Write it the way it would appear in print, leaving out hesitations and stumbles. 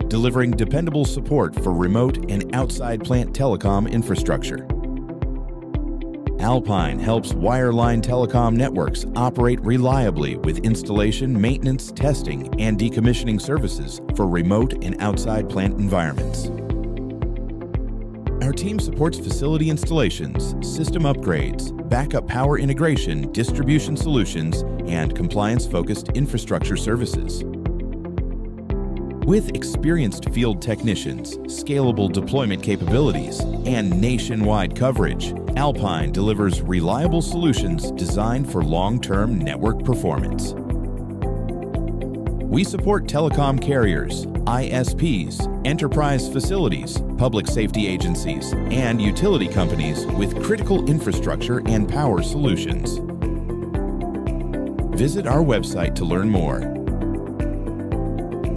delivering dependable support for remote and outside plant telecom infrastructure. Alpine helps wireline telecom networks operate reliably with installation, maintenance, testing, and decommissioning services for remote and outside plant environments. Our team supports facility installations, system upgrades, backup power integration, distribution solutions, and compliance-focused infrastructure services. With experienced field technicians, scalable deployment capabilities, and nationwide coverage, Alpine delivers reliable solutions designed for long-term network performance. We support telecom carriers, ISPs, enterprise facilities, public safety agencies, and utility companies with critical infrastructure and power solutions. Visit our website to learn more.